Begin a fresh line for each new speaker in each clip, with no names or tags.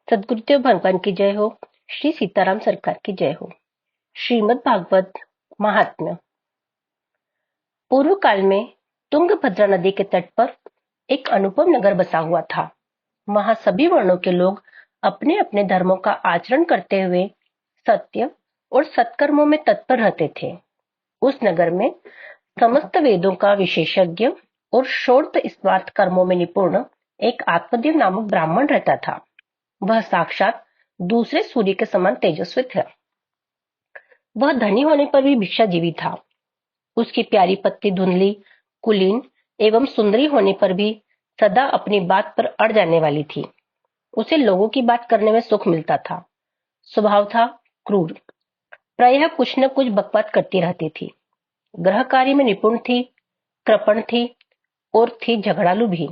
सदगुरुदेव भगवान की जय हो। श्री सीताराम सरकार की जय हो। श्रीमद् भागवत महात्म्य। पूर्व काल में तुंगभद्रा नदी के तट पर एक अनुपम नगर बसा हुआ था। वहां सभी वर्णों के लोग अपने अपने धर्मों का आचरण करते हुए सत्य और सत्कर्मों में तत्पर रहते थे। उस नगर में समस्त वेदों का विशेषज्ञ और षोडश स्मार्त कर्मों में निपुण एक आत्मदेव नामक ब्राह्मण रहता था। वह साक्षात दूसरे सूर्य के समान तेजस्वी था। वह धनी होने पर भी भिक्षाजीवी था। उसकी प्यारी पत्नी धुंधली, कुलीन एवं सुंदरी होने पर भी सदा अपनी बात पर अड़ जाने वाली थी। उसे लोगों की बात करने में सुख मिलता था। स्वभाव था क्रूर, प्रायः कुछ न कुछ बकवाद करती रहती थी। गृह कार्य में निपुण थी, कृपण थी और थी झगड़ालू भी।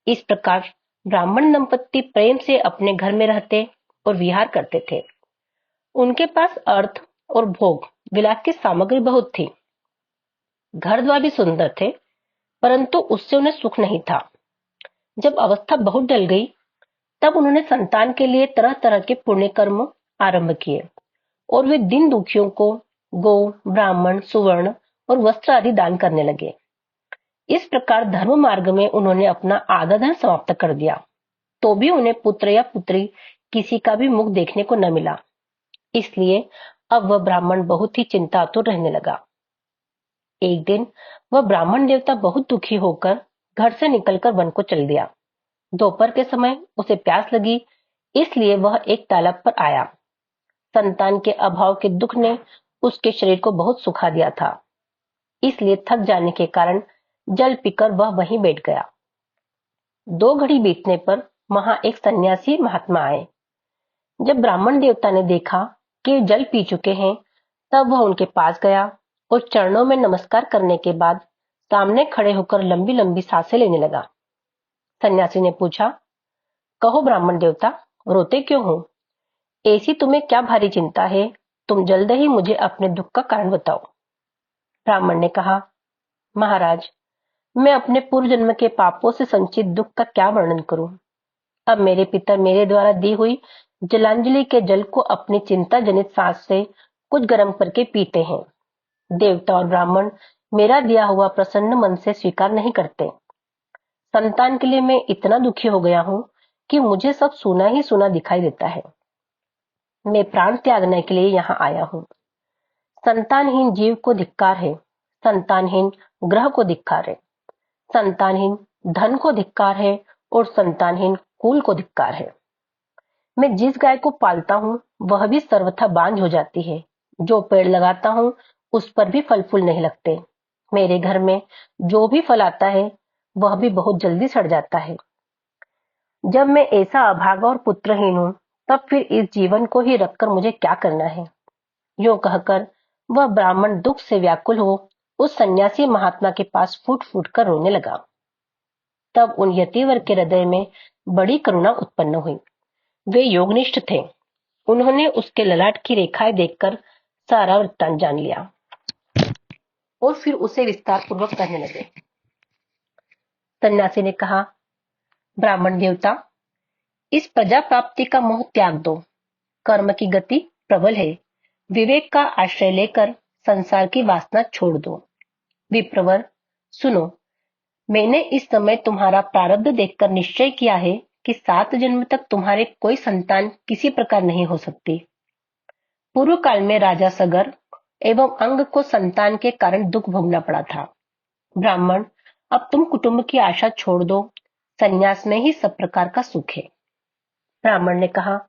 इस प्रकार ब्राह्मण दंपत्ति प्रेम से अपने घर में रहते और विहार करते थे। उनके पास अर्थ और भोग विलास की सामग्री बहुत थी। घर द्वार भी सुंदर थे, परंतु उससे उन्हें सुख नहीं था। जब अवस्था बहुत डल गई, तब उन्होंने संतान के लिए तरह तरह के पुण्य कर्म आरंभ किए और वे दीन दुखियों को गौ, ब्राह्मण, सुवर्ण और वस्त्र आदि दान करने लगे। इस प्रकार धर्म मार्ग में उन्होंने अपना आधा धन समाप्त कर दिया, तो भी उन्हें पुत्र या पुत्री किसी का भी मुख देखने को न मिला। इसलिए अब वह ब्राह्मण बहुत ही चिंतातुर रहने लगा। एक दिन वह ब्राह्मण देवता बहुत दुखी होकर घर से निकलकर वन को चल दिया। दोपहर के समय उसे प्यास लगी, इसलिए वह एक तालाब पर आया। संतान के अभाव के दुख ने उसके शरीर को बहुत सुखा दिया था, इसलिए थक जाने के कारण जल पीकर वह वहीं बैठ गया। 2 घड़ी बीतने पर वहां एक सन्यासी महात्मा आए। जब ब्राह्मण देवता ने देखा कि जल पी चुके हैं, तब वह उनके पास गया और चरणों में नमस्कार करने के बाद सामने खड़े होकर लंबी लंबी सांसें लेने लगा। सन्यासी ने पूछा, कहो ब्राह्मण देवता, रोते क्यों हो? ऐसी तुम्हें क्या भारी चिंता है? तुम जल्द ही मुझे अपने दुख का कारण बताओ। ब्राह्मण ने कहा, महाराज, मैं अपने पूर्व जन्म के पापों से संचित दुख का क्या वर्णन करूं। अब मेरे पिता मेरे द्वारा दी हुई जलांजलि के जल को अपनी चिंता जनित सांस से कुछ गर्म करके पीते हैं। देवता और ब्राह्मण मेरा दिया हुआ प्रसन्न मन से स्वीकार नहीं करते। संतान के लिए मैं इतना दुखी हो गया हूं कि मुझे सब सुना ही सुना दिखाई देता है। मैं प्राण त्यागने के लिए यहाँ आया हूँ। संतानहीन जीव को धिक्कार है, संतानहीन ग्रह को धिक्कार है, संतानहीन धन को धिक्कार है और संतानहीन कुल को धिक्कार है। मैं जिस गाय को पालता हूँ वह भी सर्वथा बांझ हो जाती है। जो पेड़ लगाता हूँ उस पर भी फल फूल नहीं लगते। मेरे घर में जो भी फल आता है वह भी बहुत जल्दी सड़ जाता है। जब मैं ऐसा अभागा और पुत्रहीन हूँ, तब फिर इस जीवन को ही रखकर मुझे क्या करना है? यूं कहकर वह ब्राह्मण दुख से व्याकुल हो उस सन्यासी महात्मा के पास फूट फूट कर रोने लगा। तब उन यतिवर के हृदय में बड़ी करुणा उत्पन्न हुई। वे योगनिष्ठ थे। उन्होंने उसके ललाट की रेखाएं देखकर सारा वृत्तांत जान लिया और फिर उसे विस्तार पूर्वक कहने लगे। सन्यासी ने कहा, ब्राह्मण देवता, इस प्रजा प्राप्ति का मोह त्याग दो। कर्म की गति प्रबल है। विवेक का आश्रय लेकर संसार की वासना छोड़ दो। विप्रवर, सुनो, मैंने इस समय तुम्हारा प्रारब्ध देखकर निश्चय किया है कि 7 जन्म तक तुम्हारे कोई संतान किसी प्रकार नहीं हो सकती। पूर्व काल में राजा सगर एवं अंग को संतान के कारण दुख भोगना पड़ा था। ब्राह्मण, अब तुम कुटुंब की आशा छोड़ दो। संन्यास में ही सब प्रकार का सुख है। ब्राह्मण ने कहा,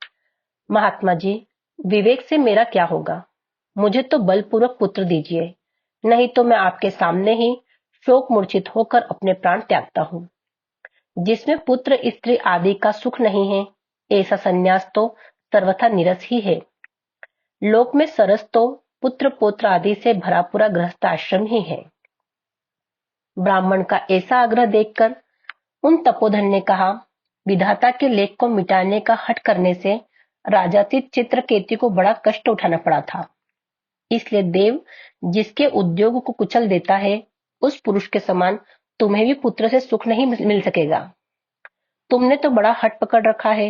महात्मा जी, विवेक से मेरा क्या होगा? मुझे तो बलपूर्वक पुत्र दीजिए, नहीं तो मैं आपके सामने ही शोक मूर्छित होकर अपने प्राण त्यागता हूँ। जिसमें पुत्र स्त्री आदि का सुख नहीं है, ऐसा संन्यास तो सर्वथा निरस ही है। लोक में सरस तो पुत्र पौत्र आदि से भरा पूरा गृहस्थ आश्रम ही है। ब्राह्मण का ऐसा आग्रह देखकर उन तपोधन ने कहा, विधाता के लेख को मिटाने का हठ करने से राजातीत चित्रकेतु को बड़ा कष्ट उठाना पड़ा था। इसलिए देव जिसके उद्योग को कुचल देता है, उस पुरुष के समान तुम्हें भी पुत्र से सुख नहीं मिल सकेगा। तुमने तो बड़ा हठ पकड़ रखा है।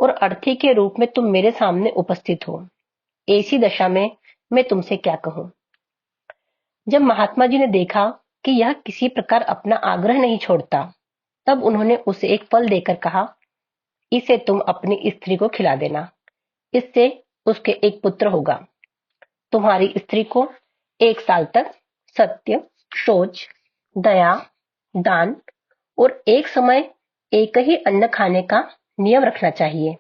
और अर्थी के रूप में तुम मेरे सामने उपस्थित हो। ऐसी दशा में मैं तुमसे क्या कहूं। जब महात्मा जी ने देखा कि यह किसी प्रकार अपना आग्रह नहीं छोड़ता, तब उन्होंने उसे एक फल देकर कहा, इसे तुम अपनी स्त्री को खिला देना, इससे उसके एक पुत्र होगा। तुम्हारी स्त्री को 1 साल तक सत्य, शौच, दया, दान और एक समय एक ही अन्न खाने का नियम रखना चाहिए।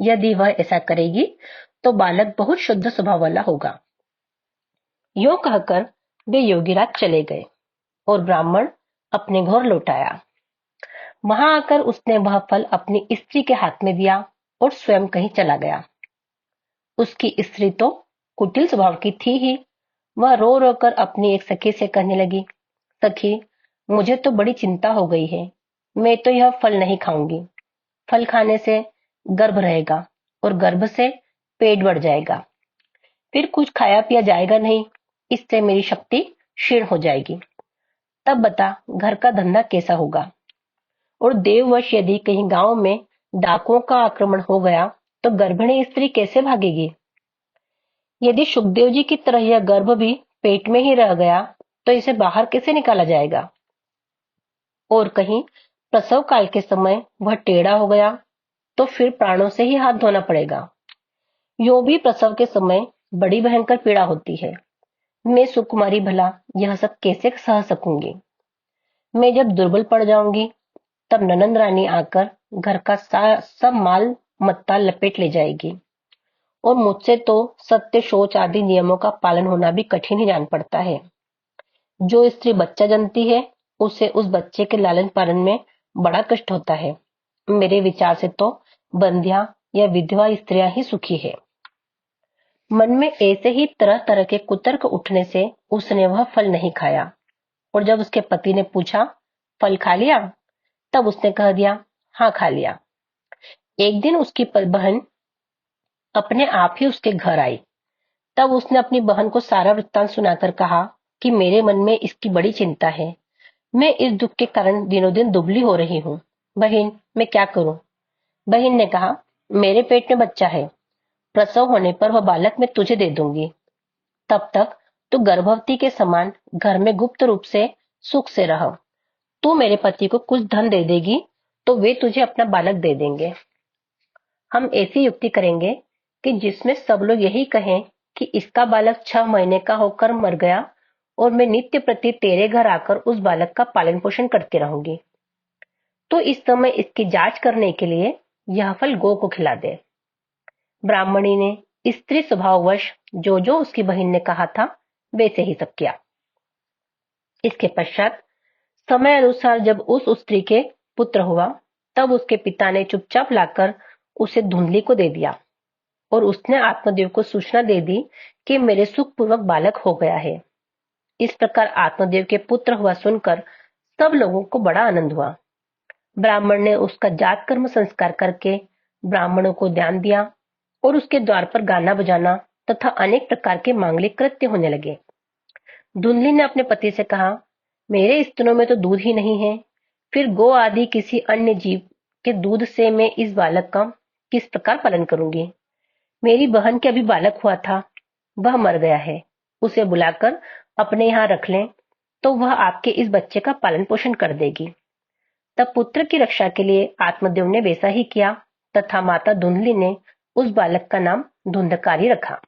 यदि वह ऐसा करेगी तो बालक बहुत शुद्ध स्वभाव वाला होगा। यूं कहकर वे योगीराज चले गए और ब्राह्मण अपने घर लौट आया। वहां आकर उसने वह फल अपनी स्त्री के हाथ में दिया और स्वयं कहीं चला गया। उसकी स्त्री तो कुटिल स्वभाव की थी ही। वह रो रो कर अपनी एक सखी से कहने लगी, सखी, मुझे तो बड़ी चिंता हो गई है। मैं तो यह फल नहीं खाऊंगी। फल खाने से गर्भ रहेगा और गर्भ से पेट बढ़ जाएगा, फिर कुछ खाया पिया जाएगा नहीं। इससे मेरी शक्ति क्षीण हो जाएगी। तब बता, घर का धंधा कैसा होगा। और देववश यदि कहीं गांव में डाकुओं का आक्रमण हो गया तो गर्भिणी स्त्री कैसे भागेगी। यदि सुखदेव जी की तरह यह गर्भ भी पेट में ही रह गया तो इसे बाहर कैसे निकाला जाएगा। और कहीं प्रसव काल के समय वह टेढ़ा हो गया तो फिर प्राणों से ही हाथ धोना पड़ेगा। यो भी प्रसव के समय बड़ी भयंकर पीड़ा होती है। मैं सुकुमारी भला यह सब कैसे सह सकूंगी। मैं जब दुर्बल पड़ जाऊंगी तब ननंद रानी आकर घर का सब माल मत्ता लपेट ले जाएगी और मुझसे तो सत्य, शौच आदि नियमों का पालन होना भी कठिन ही जान पड़ता है। जो स्त्री बच्चा जनती है उसे उस बच्चे के लालन पालन में बड़ा कष्ट होता है। मेरे विचार से तो बंध्या या विधवा स्त्रियां ही सुखी है। मन में ऐसे ही तरह तरह के कुतर्क उठने से उसने वह फल नहीं खाया और जब उसके पति ने पूछा, फल खा लिया, तब उसने कह दिया, हाँ खा लिया। एक दिन उसकी बहन अपने आप ही उसके घर आई। तब उसने अपनी बहन को सारा वृत्तांत सुनाकर कहा कि मेरे मन में इसकी बड़ी चिंता है। मैं इस दुख के कारण दिनों दिन दुबली हो रही हूँ। बहन, मैं क्या करूं। बहन ने कहा, मेरे पेट में बच्चा है। प्रसव होने पर वह बालक मैं तुझे दे दूंगी। तब तक तू गर्भवती के समान घर में गुप्त रूप से सुख से रह। तू मेरे पति को कुछ धन दे देगी तो वे तुझे अपना बालक दे देंगे। हम ऐसी युक्ति करेंगे कि जिसमें सब लोग यही कहें कि इसका बालक 6 महीने का होकर मर गया और मैं नित्य प्रति तेरे घर आकर उस बालक का पालन पोषण करती रहूंगी। तो इस समय इसकी जांच करने के लिए यह फल गौ को खिला दे। ब्राह्मणी ने स्त्री स्वभाववश जो जो उसकी बहन ने कहा था वैसे ही सब किया। इसके पश्चात समय अनुसार जब उस स्त्री के पुत्र हुआ तब उसके पिता ने चुपचाप लाकर उसे धुंधली को दे दिया और उसने आत्मदेव को सूचना दे दी कि मेरे सुखपूर्वक बालक हो गया है। इस प्रकार आत्मदेव के पुत्र हुआ सुनकर सब लोगों को बड़ा आनंद हुआ। ब्राह्मण ने उसका जात कर्म संस्कार करके ब्राह्मणों को दान दिया और उसके द्वार पर गाना बजाना तथा अनेक प्रकार के मांगलिक कृत्य होने लगे। धुंधली ने अपने पति से कहा, मेरे स्तनों में तो दूध ही नहीं है, फिर गौ आदि किसी अन्य जीव के दूध से मैं इस बालक का किस प्रकार पालन करूंगी। मेरी बहन के अभी बालक हुआ था, वह मर गया है। उसे बुलाकर अपने यहाँ रख लें तो वह आपके इस बच्चे का पालन पोषण कर देगी। तब पुत्र की रक्षा के लिए आत्मदेव ने वैसा ही किया तथा माता धुंधली ने उस बालक का नाम धुंधकारी रखा।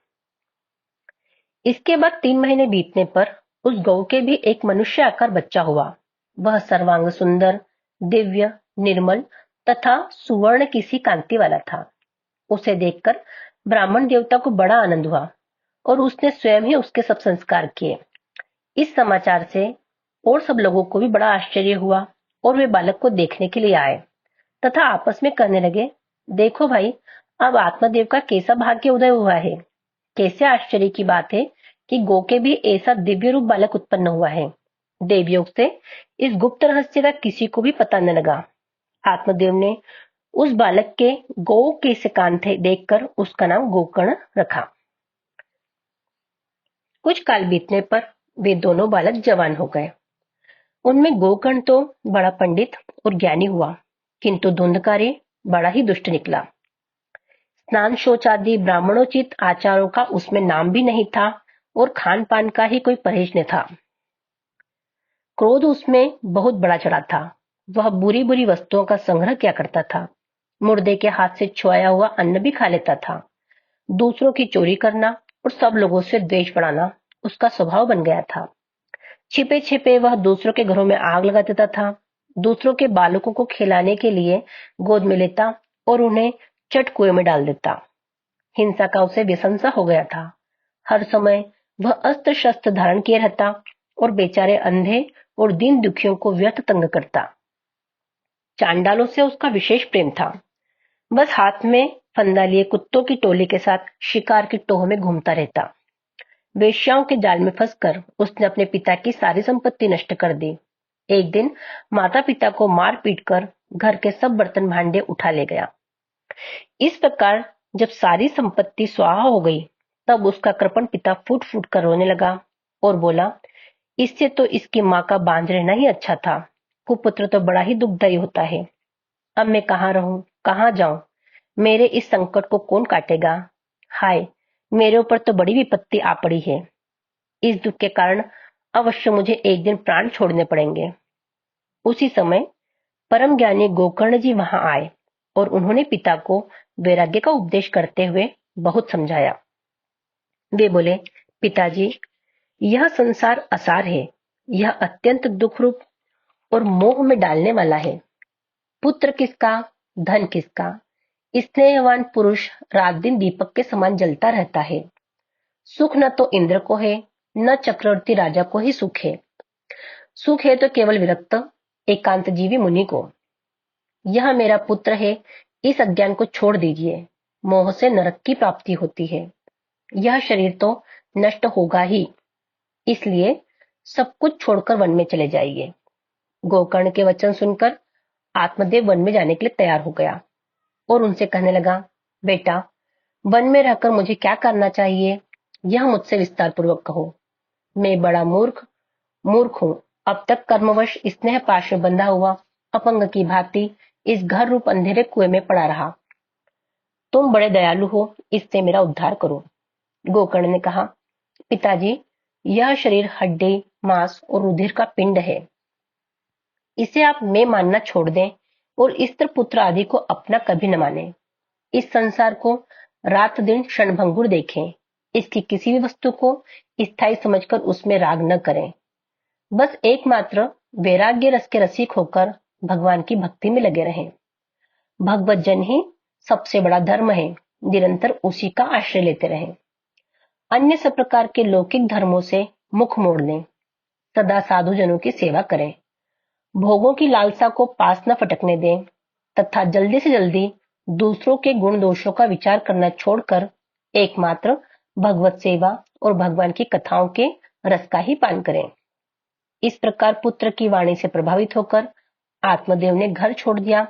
इसके बाद 3 महीने बीतने पर उस गौ के भी एक मनुष्य आकार बच्चा हुआ। वह सर्वांग सुंदर, दिव्य, निर्मल तथा सुवर्ण किसी कांति वाला था। उसे देखकर ब्राह्मण देवता को बड़ा आनंद हुआ और उसने स्वयं ही उसके सब संस्कार किए। इस समाचार से और सब लोगों को भी बड़ा आश्चर्य हुआ और वे बालक को देखने के लिए आए तथा आपस में कहने लगे, देखो भाई, अब आत्मदेव का कैसा भाग्य उदय हुआ है। कैसे आश्चर्य की बात है कि गौ के भी ऐसा दिव्य रूप बालक उत्पन्न हुआ है। देवयोग से इस गुप्त रहस्य का किसी को भी पता न लगा। आत्मदेव ने उस बालक के गौ के से कान थे देखकर उसका नाम गोकर्ण रखा। कुछ काल बीतने पर वे दोनों बालक जवान हो गए। उनमें गोकर्ण तो बड़ा पंडित और ज्ञानी हुआ, किंतु धुंधकारी बड़ा ही दुष्ट निकला। स्नान शौच आदि ब्राह्मणोचित आचारों का उसमें नाम भी नहीं था और खान पान का ही कोई परहेज न था। क्रोध उसमें बहुत बड़ा चढ़ा था। वह बुरी बुरी वस्तुओं का संग्रह किया करता था। मुर्दे के हाथ से छुआया हुआ अन्न भी खा लेता था। दूसरों की चोरी करना और सब लोगों से द्वेष बढ़ाना उसका स्वभाव बन गया था। छिपे छिपे वह दूसरों के घरों में आग लगा देता था। दूसरों के बालकों को खिलाने के लिए गोद में लेता और उन्हें चट कुएं में डाल देता। हिंसा का उसे व्यसन सा हो गया था। हर समय वह अस्त्र शस्त्र धारण किए रहता और बेचारे अंधे और दीन दुखियों को व्यर्थ तंग करता। चांडालों से उसका विशेष प्रेम था। बस हाथ में फंदा लिए कुत्तों की टोली के साथ शिकार की टोह में घूमता रहता। वेश्याओं के जाल में फंसकर उसने अपने पिता की सारी संपत्ति नष्ट कर दी। एक दिन माता पिता को मार पीट कर घर के सब बर्तन भांडे उठा ले गया। इस प्रकार जब सारी संपत्ति स्वाहा हो गई, तब उसका कृपण पिता फूट फूट कर रोने लगा और बोला, इससे तो इसकी माँ का बांझ रहना ही अच्छा था। कुपुत्र तो बड़ा ही दुखदायी होता है। अब मैं कहाँ रहूं, कहाँ जाऊं? मेरे इस संकट को कौन काटेगा? हाय, मेरे ऊपर तो बड़ी विपत्ति आ पड़ी है। इस दुख के कारण अवश्य मुझे एक दिन प्राण छोड़ने पड़ेंगे। उसी समय परम ज्ञानी गोकर्ण जी वहां आए और उन्होंने पिता को वैराग्य का उपदेश करते हुए बहुत समझाया। वे बोले, पिताजी, यह संसार असार है। यह अत्यंत दुख रूप और मोह में डालने वाला है। पुत्र किसका, धन किसका? स्नेहवान पुरुष रात दिन दीपक के समान जलता रहता है। सुख न तो इंद्र को है, न चक्रवर्ती राजा को ही सुख है। सुख है तो केवल विरक्त एकांत जीवी मुनि को। यह मेरा पुत्र है, इस अज्ञान को छोड़ दीजिए। मोह से नरक की प्राप्ति होती है। यह शरीर तो नष्ट होगा ही, इसलिए सब कुछ छोड़कर वन में चले जाइए। गोकर्ण के वचन सुनकर आत्मदेव वन में जाने के लिए तैयार हो गया और उनसे कहने लगा, बेटा, वन में रहकर मुझे क्या करना चाहिए, यह मुझसे विस्तार पूर्वक कहो। मैं बड़ा मूर्ख मूर्ख हूँ। अब तक कर्मवश स्नेह पाश में बंधा हुआ अपंग की भांति इस घर रूप अंधेरे कुएं में पड़ा रहा। तुम बड़े दयालु हो, इससे मेरा उद्धार करो। गोकर्ण ने कहा, पिताजी, यह शरीर हड्डी, मांस और रुधिर का पिंड है। इसे आप मैं मानना छोड़ दें और स्त्र पुत्र आदि को अपना कभी न माने। इस संसार को रात दिन क्षणभंगुर देखें। इसकी किसी भी वस्तु को स्थायी समझकर उसमें राग न करें। बस एकमात्र वैराग्य रस के रसिक होकर भगवान की भक्ति में लगे रहें। भगवत जन ही सबसे बड़ा धर्म है। निरंतर उसी का आश्रय लेते रहें। अन्य सब प्रकार के लौकिक धर्मों से मुख मोड़ लें। सदा साधु जनों की सेवा करें। भोगों की लालसा को पास न फटकने दें तथा जल्दी से जल्दी दूसरों के गुण दोषों का विचार करना छोड़कर एकमात्र भगवत सेवा और भगवान की कथाओं के रस का ही पान करें। इस प्रकार पुत्र की वाणी से प्रभावित होकर आत्मदेव ने घर छोड़ दिया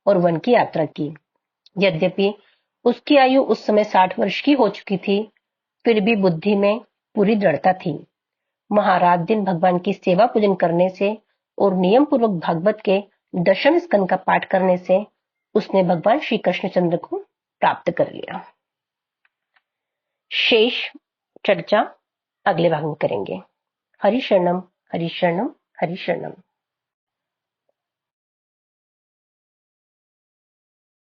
और वन की यात्रा की। यद्यपि उसकी आयु उस समय 60 वर्ष की हो चुकी थी, फिर भी बुद्धि में पूरी दृढ़ता थी। महारात दिन भगवान की सेवा पूजन करने से और नियम पूर्वक भागवत के दशम स्कंद का पाठ करने से उसने भगवान श्री कृष्णचंद्र को प्राप्त कर लिया। शेष चर्चा अगले भाग में करेंगे। हरि शरणम, हरि शरणम, हरि शरणम।